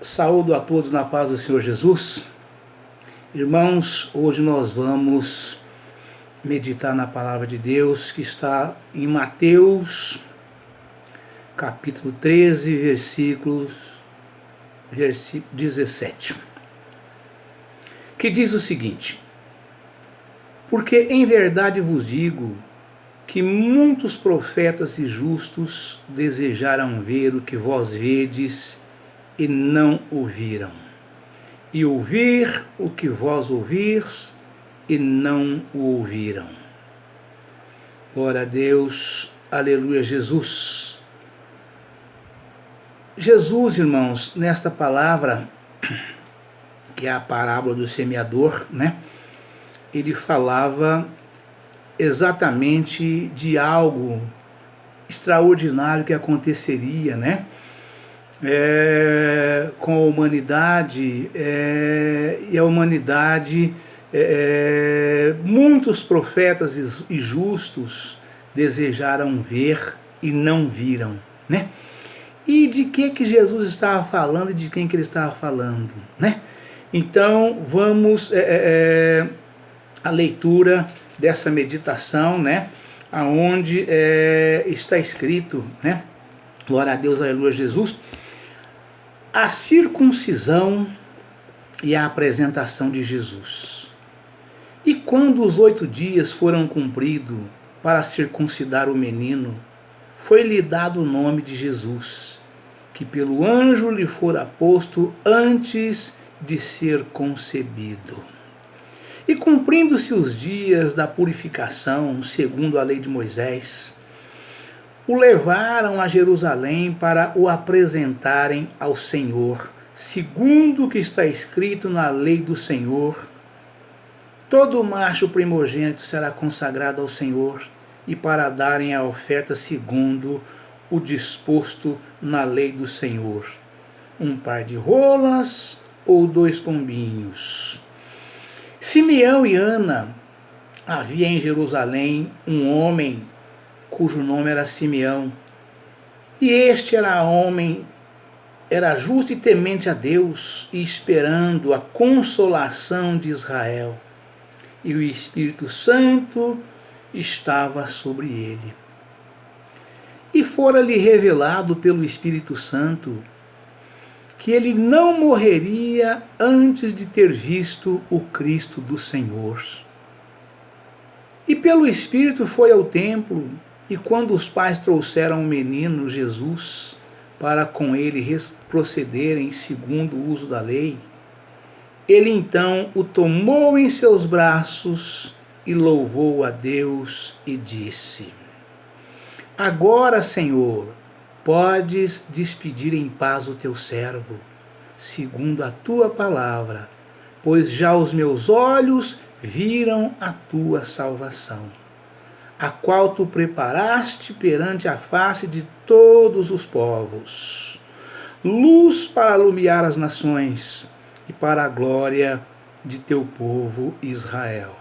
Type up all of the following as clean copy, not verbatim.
Saúdo a todos na paz do Senhor Jesus. Irmãos, hoje nós vamos meditar na palavra de Deus que está em Mateus, capítulo 13, versículo 17, que diz o seguinte: Porque em verdade vos digo que muitos profetas e justos desejaram ver o que vós vedes e não ouviram, e ouvir o que vós ouvis e não o ouviram. Glória a Deus, aleluia, Jesus. Jesus, irmãos, nesta palavra, que é a parábola do semeador, ele falava exatamente de algo extraordinário que aconteceria, com a humanidade, e a humanidade, muitos profetas e justos desejaram ver e não viram, E de que Jesus estava falando e de quem que ele estava falando, Então, vamos à leitura dessa meditação, aonde está escrito, Glória a Deus, aleluia, Jesus, a circuncisão e a apresentação de Jesus. E quando os 8 dias foram cumpridos para circuncidar o menino, foi-lhe dado o nome de Jesus, que pelo anjo lhe fora posto antes de ser concebido. E cumprindo-se os dias da purificação, segundo a lei de Moisés, o levaram a Jerusalém para o apresentarem ao Senhor, segundo o que está escrito na lei do Senhor. Todo macho primogênito será consagrado ao Senhor, e para darem a oferta segundo o disposto na lei do Senhor, 1 par de rolas ou 2 pombinhos. Simeão e Ana, havia em Jerusalém um homem cujo nome era Simeão, e este era justo e temente a Deus, e esperando a consolação de Israel, e o Espírito Santo estava sobre ele. E fora-lhe revelado pelo Espírito Santo que ele não morreria antes de ter visto o Cristo do Senhor. E pelo Espírito foi ao templo, e quando os pais trouxeram o menino Jesus para com ele procederem segundo o uso da lei, ele então o tomou em seus braços e louvou a Deus e disse: Agora, Senhor, podes despedir em paz o teu servo, segundo a tua palavra, pois já os meus olhos viram a tua salvação, a qual tu preparaste perante a face de todos os povos, luz para alumiar as nações e para a glória de teu povo Israel.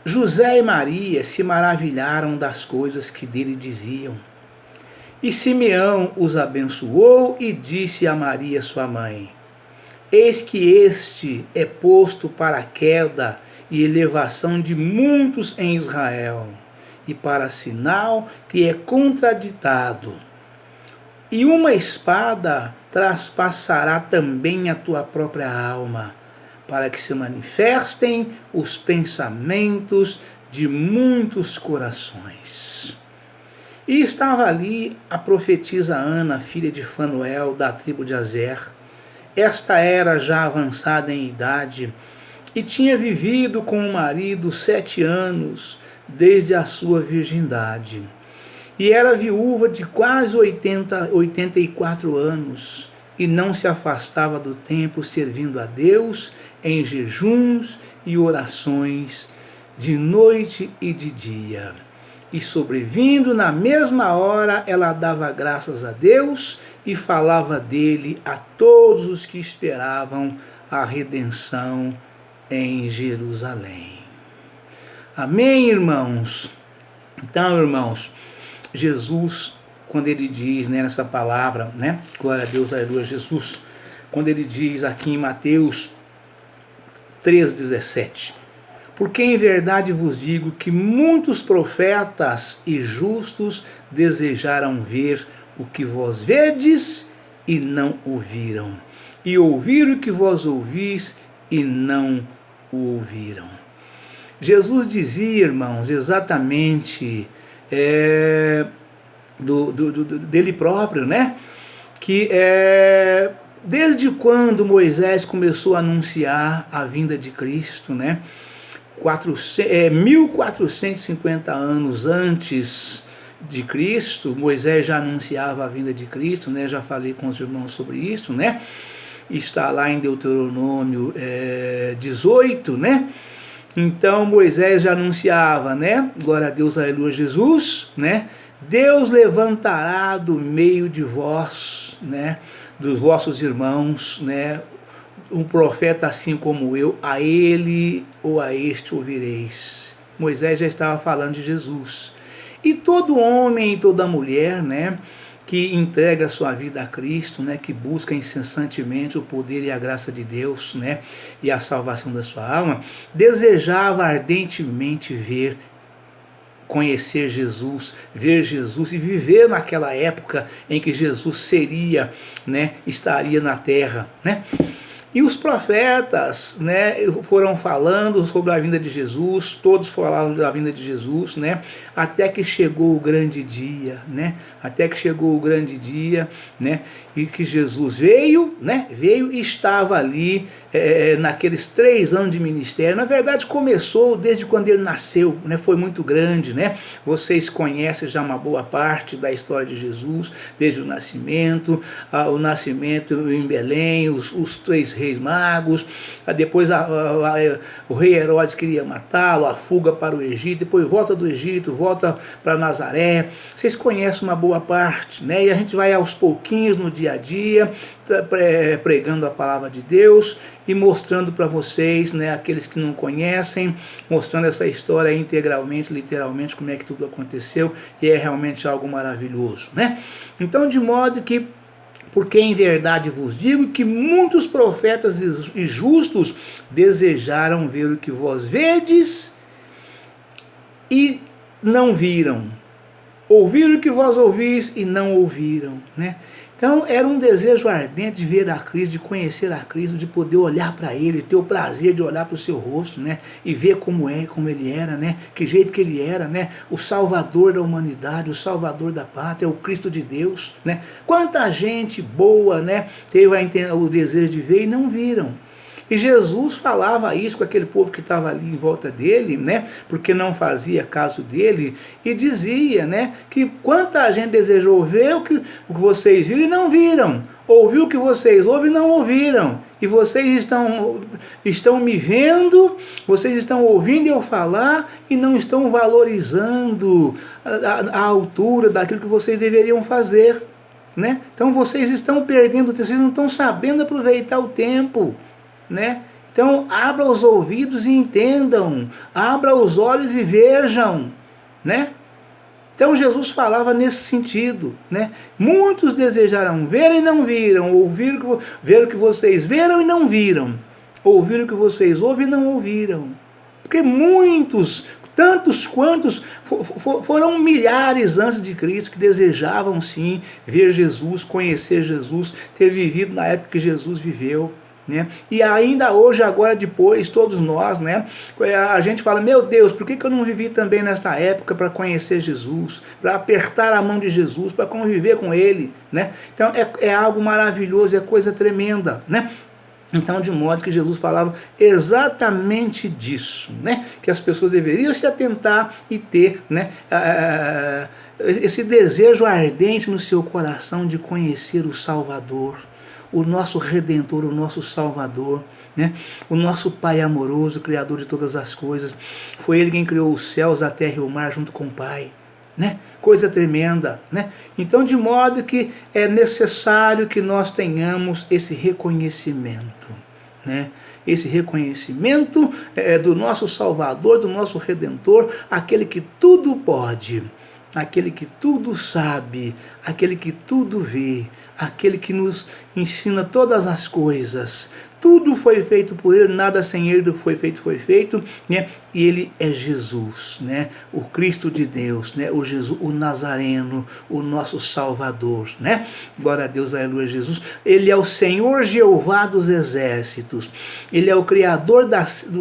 José e Maria se maravilharam das coisas que dele diziam. E Simeão os abençoou e disse a Maria, sua mãe: Eis que este é posto para a queda e elevação de muitos em Israel, e para sinal que é contraditado. E uma espada traspassará também a tua própria alma, para que se manifestem os pensamentos de muitos corações. E estava ali a profetisa Ana, filha de Fanuel, da tribo de Azer. Esta era já avançada em idade, e tinha vivido com o marido 7 anos, desde a sua virgindade. E era viúva de quase 84 anos, e não se afastava do templo, servindo a Deus em jejuns e orações, de noite e de dia. E sobrevindo na mesma hora, ela dava graças a Deus e falava dele a todos os que esperavam a redenção em Jerusalém. Amém, irmãos? Então, irmãos, Jesus quando ele diz, né, nessa palavra, né, glória a Deus, aleluia, Jesus, quando ele diz aqui em Mateus 3,17, porque em verdade vos digo que muitos profetas e justos desejaram ver o que vós vedes e não ouviram, e ouvir o que vós ouvis e não o ouviram. Jesus dizia, irmãos, exatamente dele próprio, né? Que desde quando Moisés começou a anunciar a vinda de Cristo, né? 1450 anos antes de Cristo, Moisés já anunciava a vinda de Cristo, né? Já falei com os irmãos sobre isso, né? Está lá em Deuteronômio 18, né? Então Moisés já anunciava, né? Glória a Deus, aleluia, Jesus, né? Deus levantará do meio de vós, né? Dos vossos irmãos, né? Um profeta assim como eu, a ele ou a este ouvireis. Moisés já estava falando de Jesus. E todo homem e toda mulher, né? Que entrega a sua vida a Cristo, né, que busca incessantemente o poder e a graça de Deus, né, e a salvação da sua alma, desejava ardentemente conhecer Jesus, ver Jesus e viver naquela época em que Jesus seria, né, estaria na terra, né? E os profetas, né, foram falando sobre a vinda de Jesus, todos falaram da vinda de Jesus, né, até que chegou o grande dia, né, até que chegou o grande dia, né, e que Jesus veio, né, veio e estava ali naqueles 3 anos de ministério. Na verdade, começou desde quando ele nasceu, né, foi muito grande, né, vocês conhecem já uma boa parte da história de Jesus, desde o nascimento em Belém, os 3 reis magos, depois o rei Herodes queria matá-lo, a fuga para o Egito, depois volta do Egito, volta para Nazaré. Vocês conhecem uma boa parte, né? E a gente vai aos pouquinhos no dia a dia, pregando a palavra de Deus e mostrando para vocês, né, aqueles que não conhecem, mostrando essa história integralmente, literalmente, como é que tudo aconteceu, e é realmente algo maravilhoso, né? Então, de modo que, porque em verdade vos digo que muitos profetas e justos desejaram ver o que vós vedes e não viram, ouvir o que vós ouvis e não ouviram, né? Então era um desejo ardente de ver a Cristo, de conhecer a Cristo, de poder olhar para Ele, ter o prazer de olhar para o seu rosto, né? E ver como Ele era, né? Que jeito que Ele era, né? O Salvador da humanidade, o Salvador da pátria, o Cristo de Deus, né? Quanta gente boa, né? Teve o desejo de ver e não viram. E Jesus falava isso com aquele povo que estava ali em volta dele, né? Porque não fazia caso dele, e dizia, né? Que quanta gente desejou ver o que vocês viram e não viram, ouviu o que vocês ouvem e não ouviram, e vocês estão me vendo, vocês estão ouvindo eu falar e não estão valorizando a altura daquilo que vocês deveriam fazer, né? Então vocês estão perdendo, vocês não estão sabendo aproveitar o tempo, né? Então abra os ouvidos e entendam, abra os olhos e vejam, né? Então Jesus falava nesse sentido, né? Muitos desejaram ver e não viram, ver o que vocês viram e não viram, ouvir o que vocês ouvem e não ouviram, porque muitos, tantos quantos foram milhares antes de Cristo que desejavam sim ver Jesus, conhecer Jesus, ter vivido na época que Jesus viveu, né? E ainda hoje, agora depois, todos nós, né? A gente fala, meu Deus, por que eu não vivi também nesta época para conhecer Jesus, para apertar a mão de Jesus, para conviver com Ele, né? Então é algo maravilhoso, é coisa tremenda, né? Então, de modo que Jesus falava exatamente disso, né? Que as pessoas deveriam se atentar e ter, né, esse desejo ardente no seu coração de conhecer o Salvador, o nosso Redentor, o nosso Salvador, né? O nosso Pai amoroso, Criador de todas as coisas. Foi Ele quem criou os céus, a terra e o mar junto com o Pai, né? Coisa tremenda, né? Então, de modo que é necessário que nós tenhamos esse reconhecimento, né? Esse reconhecimento do nosso Salvador, do nosso Redentor, aquele que tudo pode, aquele que tudo sabe, aquele que tudo vê, aquele que nos ensina todas as coisas. Tudo foi feito por ele, nada sem ele do que foi feito, né? E ele é Jesus, né? O Cristo de Deus, né? O Jesus, o Nazareno, o nosso Salvador, né? Glória a Deus, aleluia, Jesus. Ele é o Senhor Jeová dos exércitos. Ele é o Criador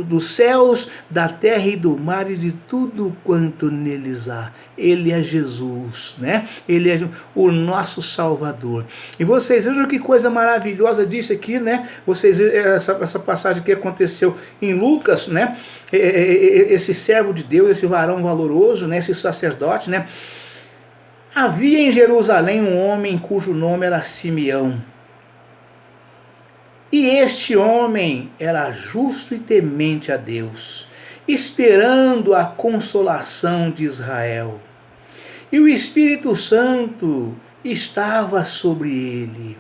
dos céus, da terra e do mar e de tudo quanto neles há. Ele é Jesus, né? Ele é o nosso Salvador. E vocês vejam que coisa maravilhosa disso aqui, né? Vocês vejam essa passagem que aconteceu em Lucas, né? Esse servo de Deus, esse varão valoroso, né? Esse sacerdote, né? Havia em Jerusalém um homem cujo nome era Simeão. E este homem era justo e temente a Deus, esperando a consolação de Israel. E o Espírito Santo estava sobre ele.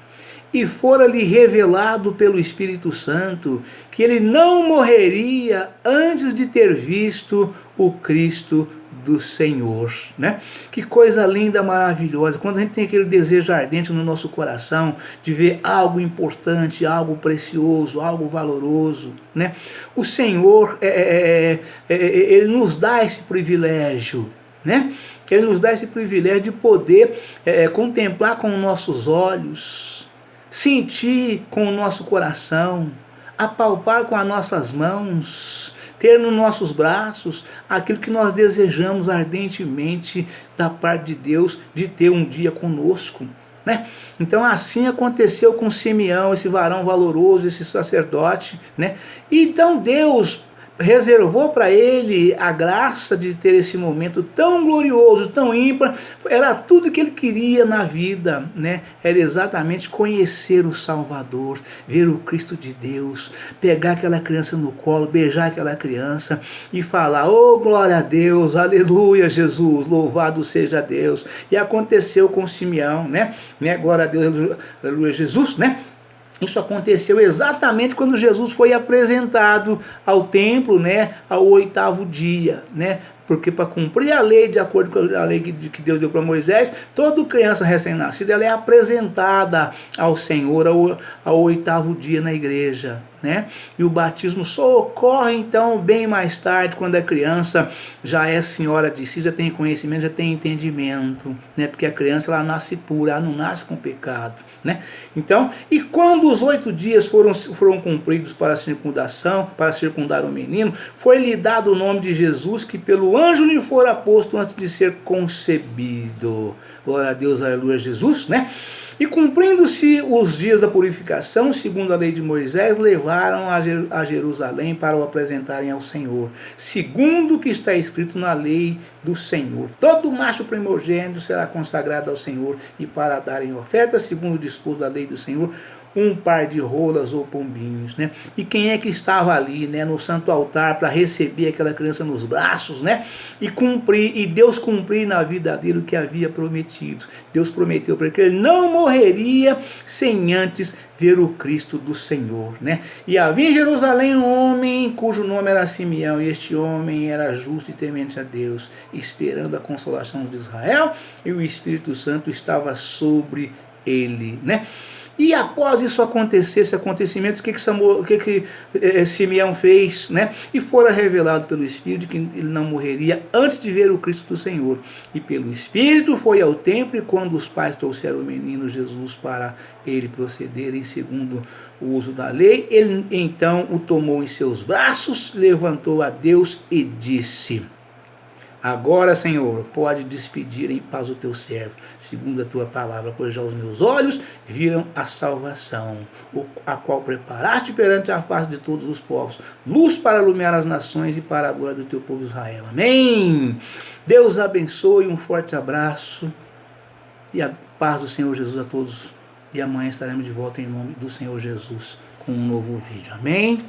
E fora-lhe revelado pelo Espírito Santo que ele não morreria antes de ter visto o Cristo do Senhor, né? Que coisa linda, maravilhosa. Quando a gente tem aquele desejo ardente no nosso coração de ver algo importante, algo precioso, algo valoroso, né? O Senhor, ele nos dá esse privilégio, né? Ele nos dá esse privilégio de poder contemplar com os nossos olhos, sentir com o nosso coração, apalpar com as nossas mãos, ter nos nossos braços aquilo que nós desejamos ardentemente da parte de Deus, de ter um dia conosco, né? Então assim aconteceu com Simeão, esse varão valoroso, esse sacerdote, né? E então Deus reservou para ele a graça de ter esse momento tão glorioso, tão ímpar. Era tudo que ele queria na vida, né? Era exatamente conhecer o Salvador, ver o Cristo de Deus, pegar aquela criança no colo, beijar aquela criança e falar: oh, glória a Deus, aleluia, Jesus, louvado seja Deus. E aconteceu com Simeão, né? Glória a Deus, aleluia, Jesus, né? Isso aconteceu exatamente quando Jesus foi apresentado ao templo, né, ao 8º dia, né? Porque para cumprir a lei, de acordo com a lei que Deus deu para Moisés, toda criança recém-nascida ela é apresentada ao Senhor ao 8º dia na igreja, né? E o batismo só ocorre então bem mais tarde, quando a criança já é senhora de si, já tem conhecimento, já tem entendimento, né? Porque a criança ela nasce pura, ela não nasce com pecado, né? Então, e quando os 8 dias foram cumpridos para a circundação, para circundar o menino, foi-lhe dado o nome de Jesus, que pelo anjo lhe fora posto antes de ser concebido. Glória a Deus, aleluia, Jesus, né? E cumprindo-se os dias da purificação, segundo a lei de Moisés, levaram a Jerusalém para o apresentarem ao Senhor, segundo o que está escrito na lei do Senhor. Todo macho primogênito será consagrado ao Senhor, e para darem oferta, segundo o disposto da lei do Senhor, um par de rolas ou pombinhos, né? E quem é que estava ali, né, no santo altar para receber aquela criança nos braços, né? E Deus cumprir na vida dele o que havia prometido. Deus prometeu para ele que ele não morreria sem antes ver o Cristo do Senhor, né? E havia em Jerusalém um homem cujo nome era Simeão, e este homem era justo e temente a Deus, esperando a consolação de Israel, e o Espírito Santo estava sobre ele, né? E após isso acontecer, esse acontecimento, o que Simeão fez, né? E fora revelado pelo Espírito que ele não morreria antes de ver o Cristo do Senhor. E pelo Espírito foi ao templo, e quando os pais trouxeram o menino Jesus para ele procederem segundo o uso da lei, ele então o tomou em seus braços, levantou a Deus e disse: agora, Senhor, pode despedir em paz o teu servo, segundo a tua palavra, pois já os meus olhos viram a salvação, a qual preparaste perante a face de todos os povos, luz para iluminar as nações e para a glória do teu povo Israel. Amém. Deus abençoe, um forte abraço e a paz do Senhor Jesus a todos. E amanhã estaremos de volta em nome do Senhor Jesus com um novo vídeo. Amém.